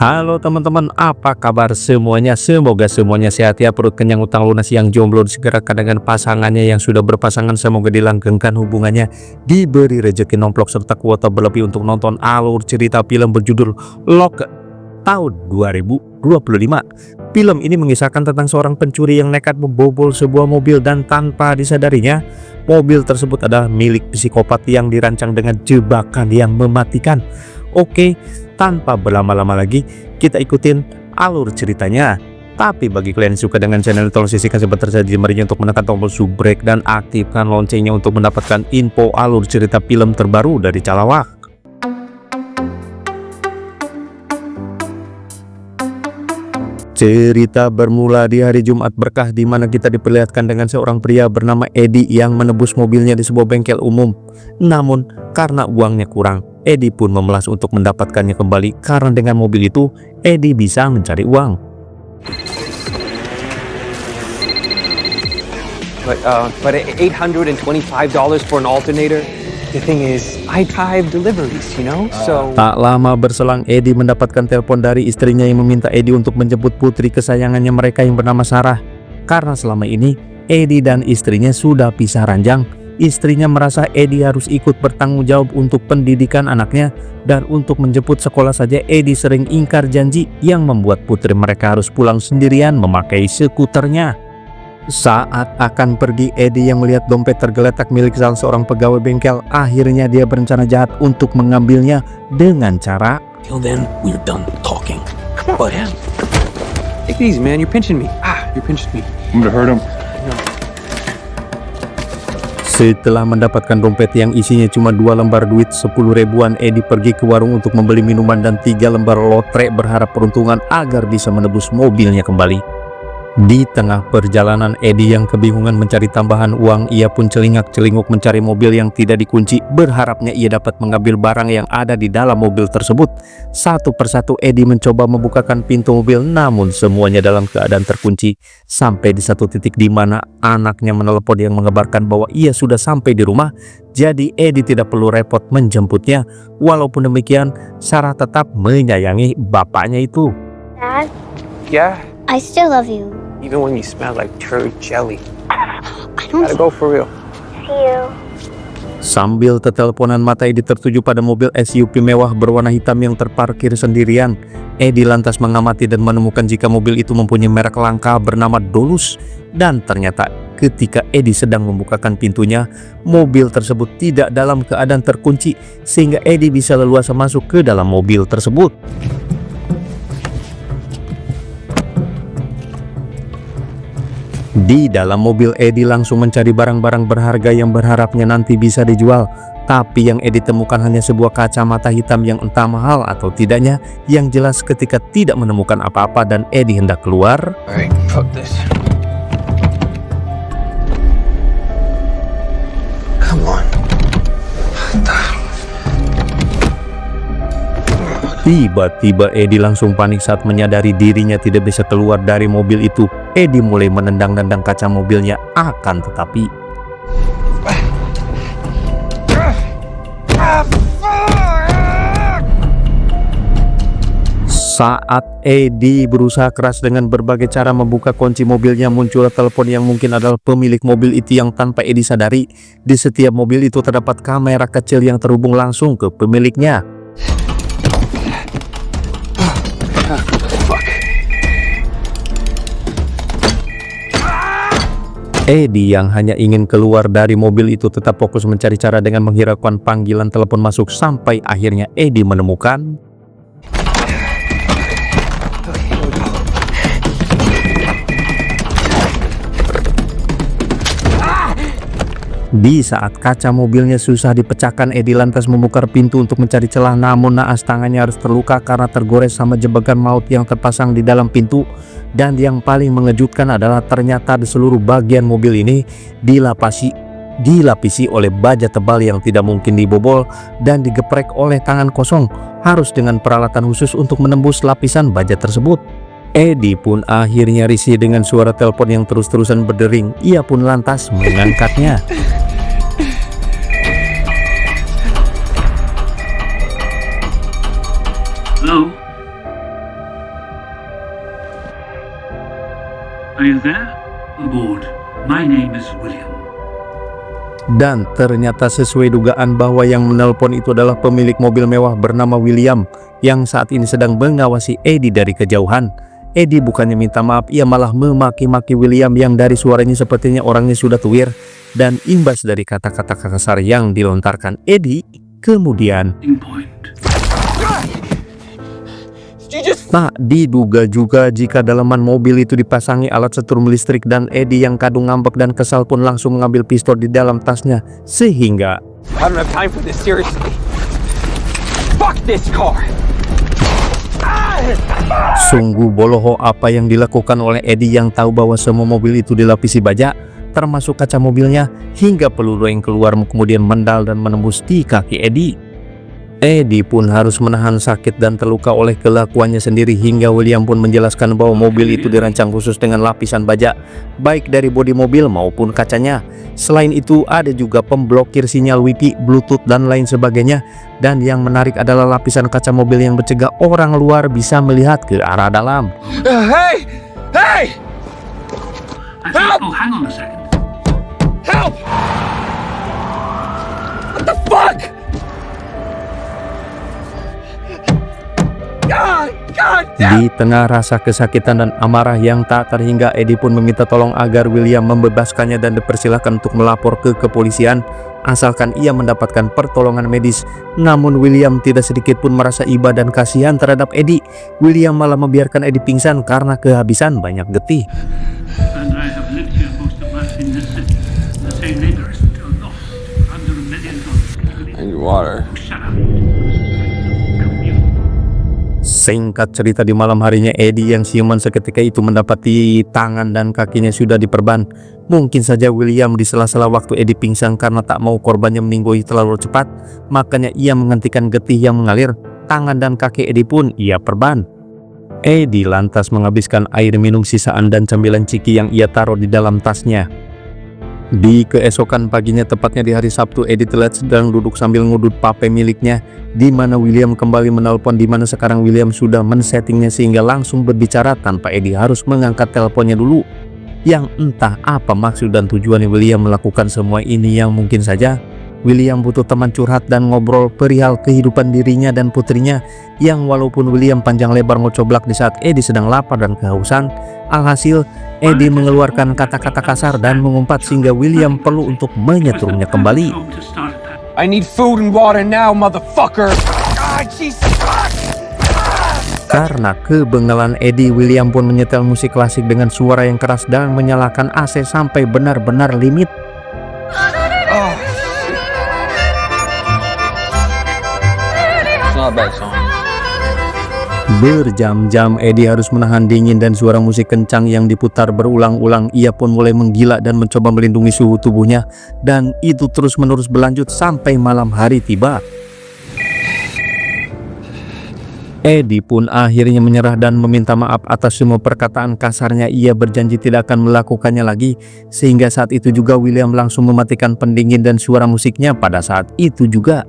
Halo teman-teman, apa kabar semuanya? Semoga semuanya sehat ya, perut kenyang utang lunas, yang jomblo disegerakan dengan pasangannya, yang sudah berpasangan semoga dilanggengkan hubungannya, diberi rezeki nomplok serta kuota berlebih untuk nonton alur cerita film berjudul Lock tahun 2025. Film ini mengisahkan tentang seorang pencuri yang nekat membobol sebuah mobil dan tanpa disadarinya, mobil tersebut adalah milik psikopat yang dirancang dengan jebakan yang mematikan. Oke, tanpa berlama-lama lagi, kita ikutin alur ceritanya. Tapi bagi kalian yang suka dengan channel, tolong sisihkan sebentar saja jemarinya untuk menekan tombol subrek dan aktifkan loncengnya untuk mendapatkan info alur cerita film terbaru dari Calawak. Cerita bermula di hari Jumat berkah, di mana kita diperlihatkan dengan seorang pria bernama Edi yang menebus mobilnya di sebuah bengkel umum. Namun karena uangnya kurang, Edi pun memelas untuk mendapatkannya kembali, karena dengan mobil itu Edi bisa mencari uang. But $825 for an alternator. The thing is, I drive deliveries, you know? So Tak lama berselang, Edi mendapatkan telepon dari istrinya yang meminta Edi untuk menjemput putri kesayangannya mereka yang bernama Sarah. Karena selama ini Edi dan istrinya sudah pisah ranjang, istrinya merasa Edi harus ikut bertanggung jawab untuk pendidikan anaknya, dan untuk menjemput sekolah saja Edi sering ingkar janji, yang membuat putri mereka harus pulang sendirian memakai skuternya. Saat akan pergi, Edi yang melihat dompet tergeletak milik salah seorang pegawai bengkel. Akhirnya dia berencana jahat untuk mengambilnya dengan cara, Till then, we're done talking. But take it easy, man. You're pinching me. You're pinching me. I'm gonna hurt him. Setelah mendapatkan dompet yang isinya cuma 2 lembar duit 10 ribuan, Edi pergi ke warung untuk membeli minuman dan 3 lembar lotre, berharap peruntungan agar bisa menebus mobilnya kembali. Di tengah perjalanan, Edi yang kebingungan mencari tambahan uang, ia pun celingak-celinguk mencari mobil yang tidak dikunci, berharapnya ia dapat mengambil barang yang ada di dalam mobil tersebut. Satu persatu Edi mencoba membukakan pintu mobil, namun semuanya dalam keadaan terkunci. Sampai di satu titik di mana anaknya menelepon yang mengabarkan bahwa ia sudah sampai di rumah, jadi Edi tidak perlu repot menjemputnya. Walaupun demikian, Sarah tetap menyayangi bapaknya itu. Dad, Yeah? I still love you. Even when you smell like turd jelly. I don't Gotta go for real. see you. Sambil teteleponan, mata Edi tertuju pada mobil SUV mewah berwarna hitam yang terparkir sendirian. Edi lantas mengamati dan menemukan jika mobil itu mempunyai merek langka bernama Dolus. Dan ternyata ketika Edi sedang membukakan pintunya, mobil tersebut tidak dalam keadaan terkunci, sehingga Edi bisa leluasa masuk ke dalam mobil tersebut. Di dalam mobil, Edi langsung mencari barang-barang berharga yang berharapnya nanti bisa dijual. Tapi yang Edi temukan hanya sebuah kacamata hitam yang entah mahal atau tidaknya. Yang jelas ketika tidak menemukan apa-apa dan Edi hendak keluar, Alright, fuck this. Come on. tiba-tiba Edi langsung panik saat menyadari dirinya tidak bisa keluar dari mobil itu. Edi mulai menendang-nendang kaca mobilnya, akan tetapi saat Edi berusaha keras dengan berbagai cara membuka kunci mobilnya, muncul telepon yang mungkin adalah pemilik mobil itu, yang tanpa Edi sadari di setiap mobil itu terdapat kamera kecil yang terhubung langsung ke pemiliknya. Edi yang hanya ingin keluar dari mobil itu tetap fokus mencari cara dengan menghiraukan panggilan telepon masuk, sampai akhirnya Edi menemukan di saat kaca mobilnya susah dipecahkan. Edi lantas membongkar pintu untuk mencari celah, namun naas tangannya harus terluka karena tergores sama jebakan maut yang terpasang di dalam pintu. Dan yang paling mengejutkan adalah ternyata di seluruh bagian mobil ini dilapisi oleh baja tebal yang tidak mungkin dibobol dan digeprek oleh tangan kosong, harus dengan peralatan khusus untuk menembus lapisan baja tersebut. Edi pun akhirnya risih dengan suara telepon yang terus-terusan berdering. Ia pun lantas mengangkatnya. Hello? Are you there? Aboard. My name is William. Dan ternyata sesuai dugaan bahwa yang menelpon itu adalah pemilik mobil mewah bernama William yang saat ini sedang mengawasi Eddie dari kejauhan. Eddie bukannya minta maaf, ia malah memaki-maki William yang dari suaranya sepertinya orangnya sudah tuir. Dan imbas dari kata-kata kasar yang dilontarkan Eddie, kemudian tak diduga juga jika dalaman mobil itu dipasangi alat setrum listrik dan Eddie yang kadung ngambek dan kesal pun langsung mengambil pistol di dalam tasnya sehingga I don't have time for this, seriously. Fuck this car! sungguh boloho apa yang dilakukan oleh Eddie yang tahu bahwa semua mobil itu dilapisi baja, termasuk kaca mobilnya, hingga peluru yang keluar kemudian mendal dan menembus di kaki Eddie. Eddie pun harus menahan sakit dan terluka oleh kelakuannya sendiri hingga William pun menjelaskan bahwa mobil itu dirancang khusus dengan lapisan baja, baik dari bodi mobil maupun kacanya. Selain itu ada juga pemblokir sinyal Wi-Fi, Bluetooth dan lain sebagainya. Dan yang menarik adalah lapisan kaca mobil yang mencegah orang luar bisa melihat ke arah dalam. Hey! Hey! Oh, hang on a second. Help! What the fuck? Di tengah rasa kesakitan dan amarah yang tak terhingga, Eddie pun meminta tolong agar William membebaskannya dan dipersilakan untuk melapor ke kepolisian asalkan ia mendapatkan pertolongan medis. Namun William tidak sedikit pun merasa iba dan kasihan terhadap Eddie. William malah membiarkan Eddie pingsan karena kehabisan banyak getih. And I have lived here most of my life in this city. The same neighbors until lost under $1 million. I need water. Shut up. Singkat cerita, di malam harinya Eddie yang siuman seketika itu mendapati tangan dan kakinya sudah diperban. Mungkin saja William di sela-sela waktu Eddie pingsan karena tak mau korbannya meninggoy terlalu cepat, makanya ia menghentikan getih yang mengalir. Tangan dan kaki Eddie pun ia perban. Eddie lantas menghabiskan air minum sisaan dan camilan ciki yang ia taruh di dalam tasnya. Di keesokan paginya, tepatnya di hari Sabtu, Eddie terlihat sedang duduk sambil ngudut pape miliknya, di mana William kembali menelpon, di mana sekarang William sudah men-settingnya sehingga langsung berbicara tanpa Eddie harus mengangkat teleponnya dulu. Yang entah apa maksud dan tujuannya William melakukan semua ini, yang mungkin saja William butuh teman curhat dan ngobrol perihal kehidupan dirinya dan putrinya, yang walaupun William panjang lebar ngocoblak di saat Eddie sedang lapar dan kehausan, alhasil Eddie mengeluarkan kata-kata kasar dan mengumpat sehingga William perlu untuk menyetrumnya kembali. I need food and water now, motherfucker! Ah, Jesus! Karena kebengalan Eddie, William pun menyetel musik klasik dengan suara yang keras dan menyalakan AC sampai benar-benar limit. Oh. It's not a bad song. Berjam-jam Eddie harus menahan dingin dan suara musik kencang yang diputar berulang-ulang. Ia pun mulai menggila dan mencoba melindungi suhu tubuhnya, dan itu terus-menerus berlanjut sampai malam hari tiba. Eddie pun akhirnya menyerah dan meminta maaf atas semua perkataan kasarnya. Ia berjanji tidak akan melakukannya lagi, sehingga saat itu juga William langsung mematikan pendingin dan suara musiknya pada saat itu juga.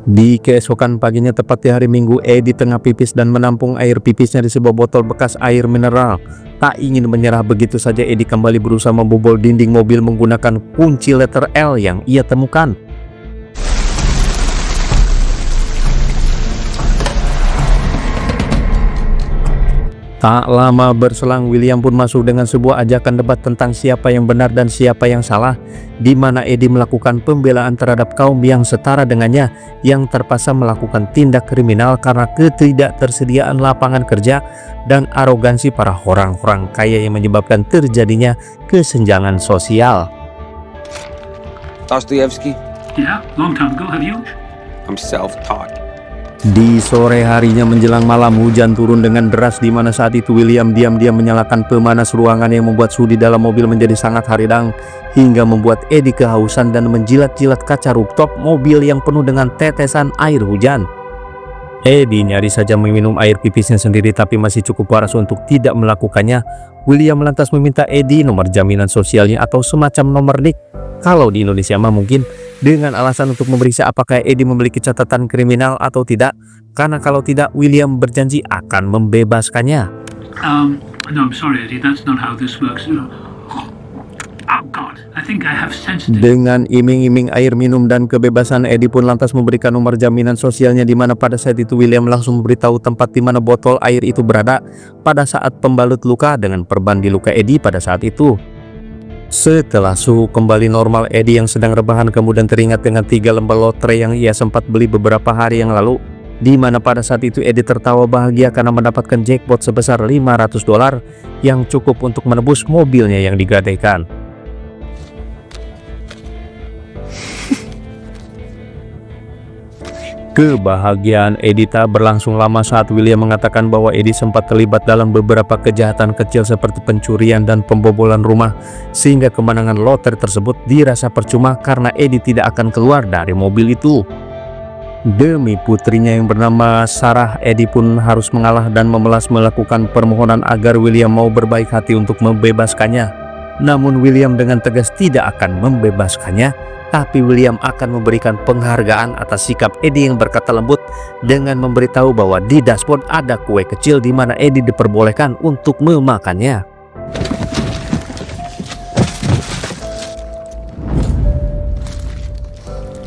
Di keesokan paginya, tepat di hari Minggu, Eddie tengah pipis dan menampung air pipisnya di sebuah botol bekas air mineral. Tak ingin menyerah begitu saja, Eddie kembali berusaha membobol dinding mobil menggunakan kunci letter L yang ia temukan. Tak lama berselang, William pun masuk dengan sebuah ajakan debat tentang siapa yang benar dan siapa yang salah, di mana Eddie melakukan pembelaan terhadap kaum yang setara dengannya, yang terpaksa melakukan tindak kriminal karena ketidaktersediaan lapangan kerja dan arogansi para orang-orang kaya yang menyebabkan terjadinya kesenjangan sosial. Dostoevsky, Yeah, long time ago, have you? I'm self-taught. Di sore harinya menjelang malam, hujan turun dengan deras, di mana saat itu William diam-diam menyalakan pemanas ruangan yang membuat suhu di dalam mobil menjadi sangat haridang, hingga membuat Eddie kehausan dan menjilat-jilat kaca rooftop mobil yang penuh dengan tetesan air hujan. Eddie nyaris saja meminum air pipisnya sendiri, tapi masih cukup waras untuk tidak melakukannya. William lantas meminta Eddie nomor jaminan sosialnya atau semacam nomor NIK. Kalau di Indonesia mah mungkin dengan alasan untuk memeriksa apakah Eddie memiliki catatan kriminal atau tidak, karena kalau tidak, William berjanji akan membebaskannya. No, I'm sorry, Eddie, that's not how this works. Oh God, I think I have sensitive. Dengan iming-iming air minum dan kebebasan, Eddie pun lantas memberikan nomor jaminan sosialnya, di mana pada saat itu William langsung memberitahu tempat di mana botol air itu berada pada saat pembalut luka dengan perban di luka Eddie pada saat itu. Setelah suhu kembali normal, Eddie yang sedang rebahan kemudian teringat dengan 3 lembar lotre yang ia sempat beli beberapa hari yang lalu, di mana pada saat itu Eddie tertawa bahagia karena mendapatkan jackpot sebesar $500 yang cukup untuk menebus mobilnya yang digadaikan. Kebahagiaan Eddie tak berlangsung lama saat William mengatakan bahwa Eddie sempat terlibat dalam beberapa kejahatan kecil seperti pencurian dan pembobolan rumah, sehingga kemenangan lotre tersebut dirasa percuma karena Eddie tidak akan keluar dari mobil itu. Demi putrinya yang bernama Sarah, Eddie pun harus mengalah dan memelas melakukan permohonan agar William mau berbaik hati untuk membebaskannya. Namun William dengan tegas tidak akan membebaskannya, tapi William akan memberikan penghargaan atas sikap Eddie yang berkata lembut dengan memberitahu bahwa di dashboard ada kue kecil di mana Eddie diperbolehkan untuk memakannya.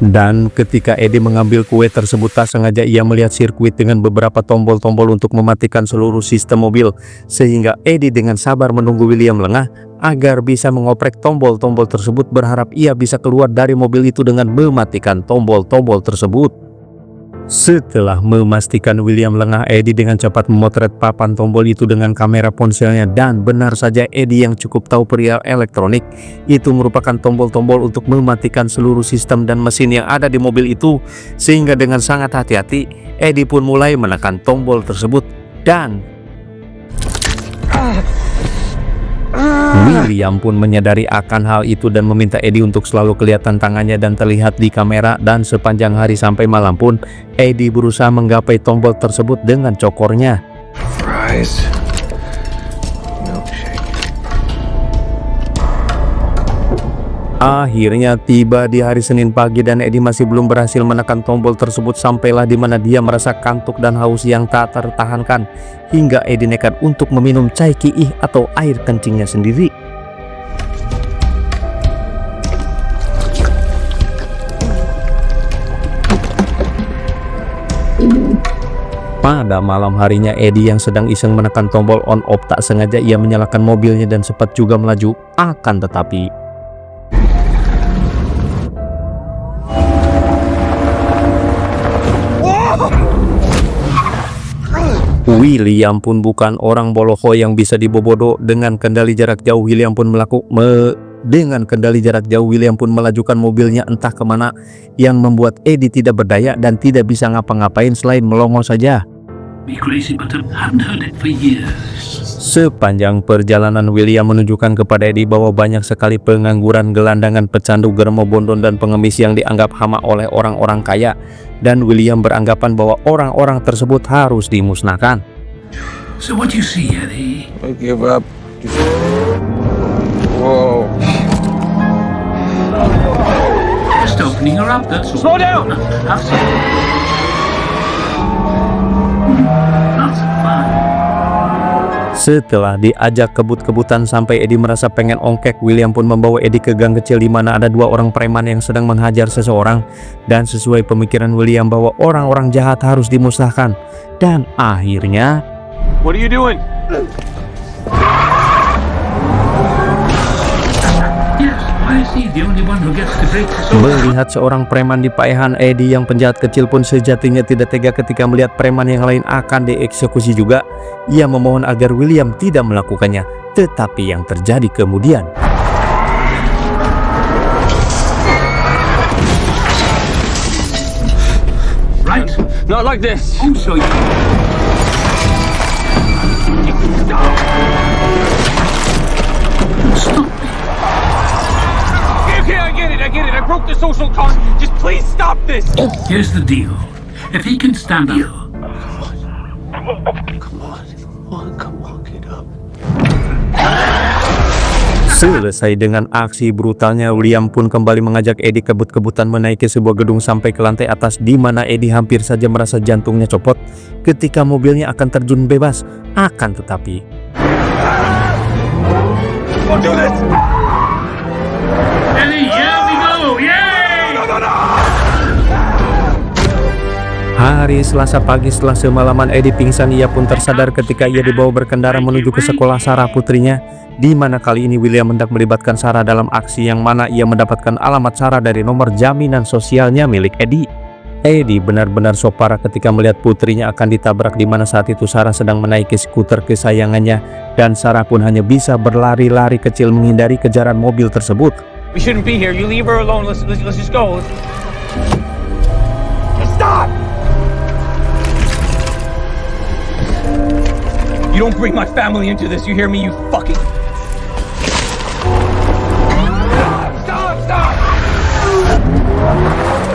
Dan ketika Eddie mengambil kue tersebut, tak sengaja ia melihat sirkuit dengan beberapa tombol-tombol untuk mematikan seluruh sistem mobil, sehingga Eddie dengan sabar menunggu William lengah agar bisa mengoprek tombol-tombol tersebut, berharap ia bisa keluar dari mobil itu dengan mematikan tombol-tombol tersebut. Setelah memastikan William lengah, Eddie dengan cepat memotret papan tombol itu dengan kamera ponselnya, dan benar saja Eddie yang cukup tahu perihal elektronik, itu merupakan tombol-tombol untuk mematikan seluruh sistem dan mesin yang ada di mobil itu, sehingga dengan sangat hati-hati Eddie pun mulai menekan tombol tersebut, dan William pun menyadari akan hal itu dan meminta Eddie untuk selalu kelihatan tangannya dan terlihat di kamera, dan sepanjang hari sampai malam pun Eddie berusaha menggapai tombol tersebut dengan cokornya. Fries. Milkshake. Akhirnya tiba di hari Senin pagi dan Eddie masih belum berhasil menekan tombol tersebut, sampailah di mana dia merasa kantuk dan haus yang tak tertahankan, hingga Eddie nekat untuk meminum cai kiih atau air kencingnya sendiri. Pada malam harinya, Eddie yang sedang iseng menekan tombol on off, tak sengaja ia menyalakan mobilnya dan sempat juga melaju, akan tetapi William pun bukan orang boloho yang bisa dibobodo. Dengan kendali jarak jauh, William pun melajukan mobilnya entah kemana, yang membuat Eddie tidak berdaya dan tidak bisa ngapa-ngapain selain melongo saja. Me crazy, but I haven't heard it for years. Sepanjang perjalanan, William menunjukkan kepada Eddie bahwa banyak sekali pengangguran, gelandangan, pecandu, germo, bondon, dan pengemis yang dianggap hama oleh orang-orang kaya, dan William beranggapan bahwa orang-orang tersebut harus dimusnahkan. So what do you see, Eddie? I give up. Whoa. Just opening her up, that's all. Slow down! Have some. Not so fun. Setelah diajak kebut-kebutan sampai Eddie merasa pengen ongkek, William pun membawa Eddie ke gang kecil di mana ada 2 orang preman yang sedang menghajar seseorang, dan sesuai pemikiran William bahwa orang-orang jahat harus dimusnahkan, dan akhirnya What are you doing? Yes, I see. The only one who gets to break the soul. melihat seorang preman di paehan, Eddie yang penjahat kecil pun sejatinya tidak tega ketika melihat preman yang lain akan dieksekusi juga. Ia memohon agar William tidak melakukannya, tetapi yang terjadi kemudian, Right? Not like this. I'll show you. Stop me. Okay, I get it. I broke the social contract. Just please stop this. Here's the deal. If he can stand up, Come on, get up. Selesai dengan aksi brutalnya, William pun kembali mengajak Eddie kebut-kebutan menaiki sebuah gedung sampai ke lantai atas, di mana Eddie hampir saja merasa jantungnya copot ketika mobilnya akan terjun bebas. Akan tetapi Eddie, here we go! Yay! hari Selasa pagi setelah semalaman Eddie pingsan, ia pun tersadar ketika ia dibawa berkendara menuju ke sekolah Sarah putrinya, di mana kali ini William hendak melibatkan Sarah dalam aksi yang mana ia mendapatkan alamat Sarah dari nomor jaminan sosialnya milik Eddie. Eddie benar-benar sok parah ketika melihat putrinya akan ditabrak, di mana saat itu Sarah sedang menaiki skuter kesayangannya dan Sarah pun hanya bisa berlari-lari kecil menghindari kejaran mobil tersebut. We shouldn't be here. You leave her alone. Let's just go. Stop! You don't bring my family into this. You hear me? You fucking... Stop!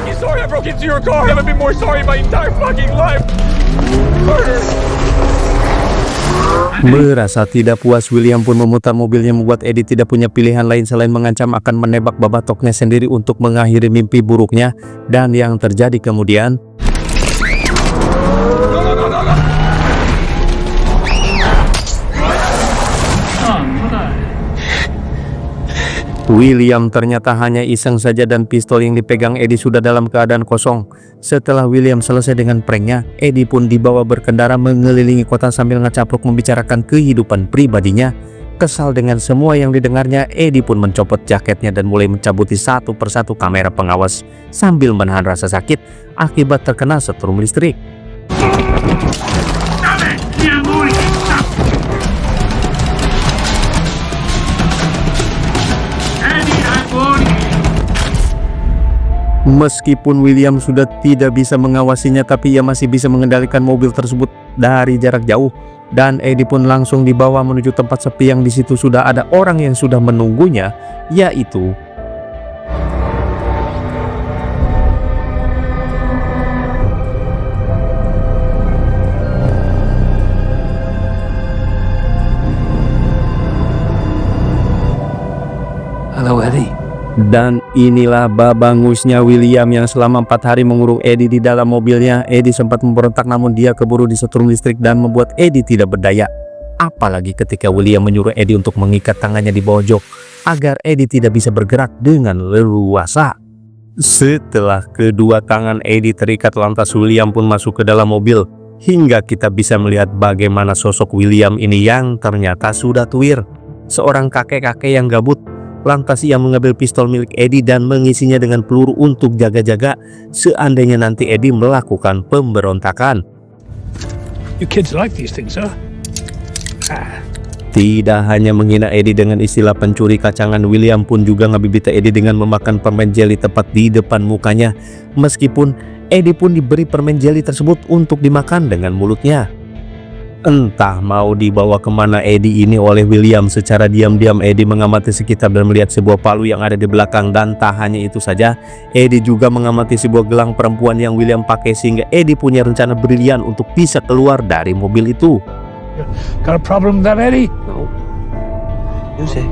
I'm sorry I broke into your car. I haven't been more sorry in my entire fucking life. Murder! Merasa tidak puas, William pun memutar mobilnya, membuat Eddie tidak punya pilihan lain selain mengancam akan menembak babatoknya sendiri untuk mengakhiri mimpi buruknya. Dan yang terjadi kemudian, William ternyata hanya iseng saja dan pistol yang dipegang Eddie sudah dalam keadaan kosong. Setelah William selesai dengan pranknya, Eddie pun dibawa berkendara mengelilingi kota sambil ngecapruk membicarakan kehidupan pribadinya. Kesal dengan semua yang didengarnya, Eddie pun mencopot jaketnya dan mulai mencabuti satu persatu kamera pengawas sambil menahan rasa sakit akibat terkena setrum listrik. Meskipun William sudah tidak bisa mengawasinya, tapi ia masih bisa mengendalikan mobil tersebut dari jarak jauh. Dan Eddie pun langsung dibawa menuju tempat sepi yang di situ sudah ada orang yang sudah menunggunya, yaitu Hello, Eddie. Dan inilah babangusnya William yang selama 4 hari mengurung Eddie di dalam mobilnya. Eddie sempat memberontak, namun dia keburu disetrum listrik dan membuat Eddie tidak berdaya. Apalagi ketika William menyuruh Eddie untuk mengikat tangannya di bawah jok agar Eddie tidak bisa bergerak dengan leluasa. Setelah kedua tangan Eddie terikat, lantas William pun masuk ke dalam mobil hingga kita bisa melihat bagaimana sosok William ini yang ternyata sudah tuir, seorang kakek-kakek yang gabut. Lantas ia mengambil pistol milik Eddie dan mengisinya dengan peluru untuk jaga-jaga seandainya nanti Eddie melakukan pemberontakan. You kids like these things, huh? Tidak hanya menghina Eddie dengan istilah pencuri kacangan, William pun juga ngabibita Eddie dengan memakan permen jeli tepat di depan mukanya. Meskipun Eddie pun diberi permen jeli tersebut untuk dimakan dengan mulutnya. Entah mau dibawa kemana Eddie ini oleh William. Secara diam-diam Eddie mengamati sekitar dan melihat sebuah palu yang ada di belakang. Dan tak hanya itu saja, Eddie juga mengamati sebuah gelang perempuan yang William pakai, sehingga Eddie punya rencana brilian untuk bisa keluar dari mobil itu. Got a problem with that, Eddie? No. You say.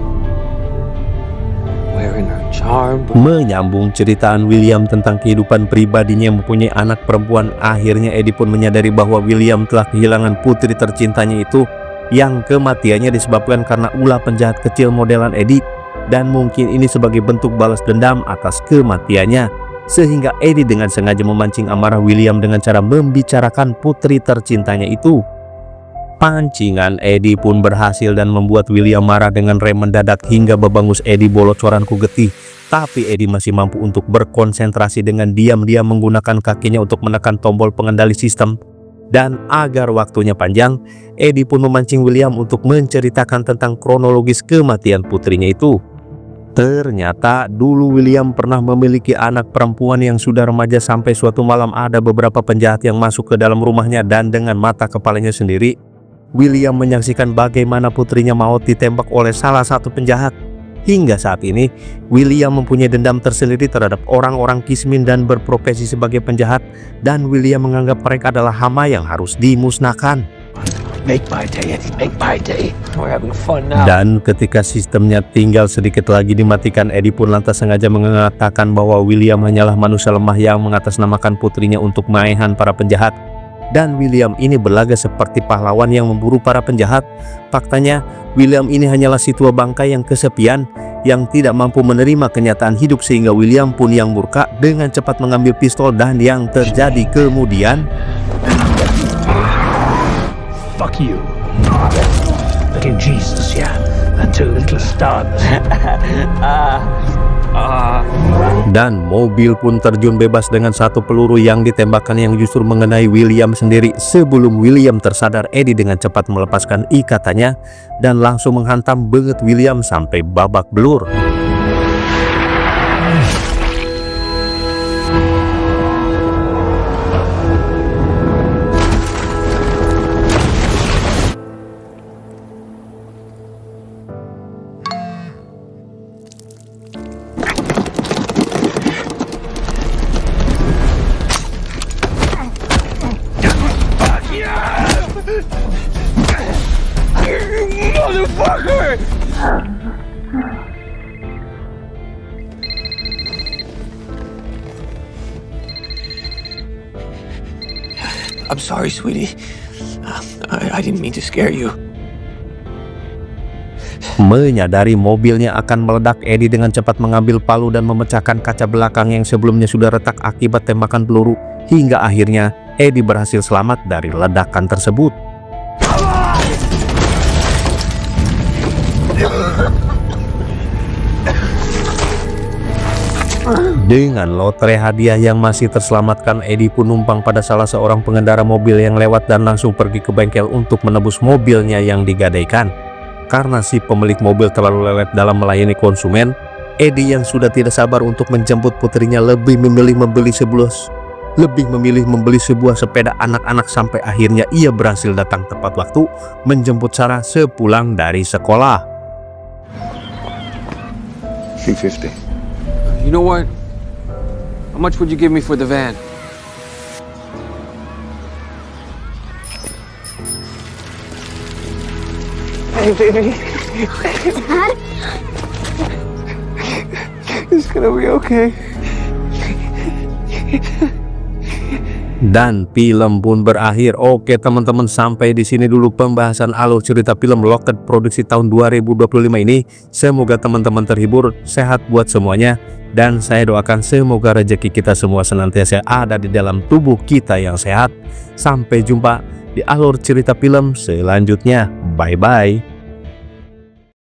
Wearing her charm. Menyambung ceritaan William tentang kehidupan pribadinya yang mempunyai anak perempuan, akhirnya Eddie pun menyadari bahwa William telah kehilangan putri tercintanya itu, yang kematiannya disebabkan karena ulah penjahat kecil modelan Eddie, dan mungkin ini sebagai bentuk balas dendam atas kematiannya, sehingga Eddie dengan sengaja memancing amarah William dengan cara membicarakan putri tercintanya itu. Pancingan Eddie pun berhasil dan membuat William marah dengan rem mendadak hingga babangus Eddie bolocoranku getih. Tapi Eddie masih mampu untuk berkonsentrasi dengan diam-diam menggunakan kakinya untuk menekan tombol pengendali sistem. Dan agar waktunya panjang, Eddie pun memancing William untuk menceritakan tentang kronologis kematian putrinya itu. Ternyata dulu William pernah memiliki anak perempuan yang sudah remaja, sampai suatu malam ada beberapa penjahat yang masuk ke dalam rumahnya dan dengan mata kepalanya sendiri William menyaksikan bagaimana putrinya maut ditembak oleh salah satu penjahat. Hingga saat ini William mempunyai dendam tersendiri terhadap orang-orang kismin dan berprofesi sebagai penjahat, dan William menganggap mereka adalah hama yang harus dimusnahkan. Make my day, Eddie. Make my day. We're having fun now. Dan ketika sistemnya tinggal sedikit lagi dimatikan, Eddie pun lantas sengaja mengatakan bahwa William hanyalah manusia lemah yang mengatasnamakan putrinya untuk maehan para penjahat. Dan William ini berlaga seperti pahlawan yang memburu para penjahat. Faktanya, William ini hanyalah si tua bangkai yang kesepian, yang tidak mampu menerima kenyataan hidup, sehingga William pun yang murka dengan cepat mengambil pistol. Dan yang terjadi kemudian, Fuck you. Look at Jesus, yeah. The two little stars. dan mobil pun terjun bebas dengan satu peluru yang ditembakkan yang justru mengenai William sendiri. Sebelum William tersadar, Eddie dengan cepat melepaskan ikatannya dan langsung menghantam banget William sampai babak belur. Motherfucker! I'm sorry, sweetie. I didn't mean to scare you. Menyadari mobilnya akan meledak, Eddie dengan cepat mengambil palu dan memecahkan kaca belakang yang sebelumnya sudah retak akibat tembakan peluru. Hingga akhirnya Eddie berhasil selamat dari ledakan tersebut. Dengan lotre hadiah yang masih terselamatkan, Eddie pun numpang pada salah seorang pengendara mobil yang lewat dan langsung pergi ke bengkel untuk menebus mobilnya yang digadaikan. Karena si pemilik mobil terlalu lelet dalam melayani konsumen, Eddie yang sudah tidak sabar untuk menjemput putrinya lebih memilih membeli sebuah sepeda anak-anak, sampai akhirnya ia berhasil datang tepat waktu menjemput Sarah sepulang dari sekolah. $350. You know what? How much would you give me for the van? Hey, baby. Dad? It's gonna be okay. Dan film pun berakhir. Oke teman-teman, sampai di sini dulu pembahasan alur cerita film Locked produksi tahun 2025 ini. Semoga teman-teman terhibur, sehat buat semuanya, dan saya doakan semoga rezeki kita semua senantiasa ada di dalam tubuh kita yang sehat. Sampai jumpa di alur cerita film selanjutnya. Bye bye.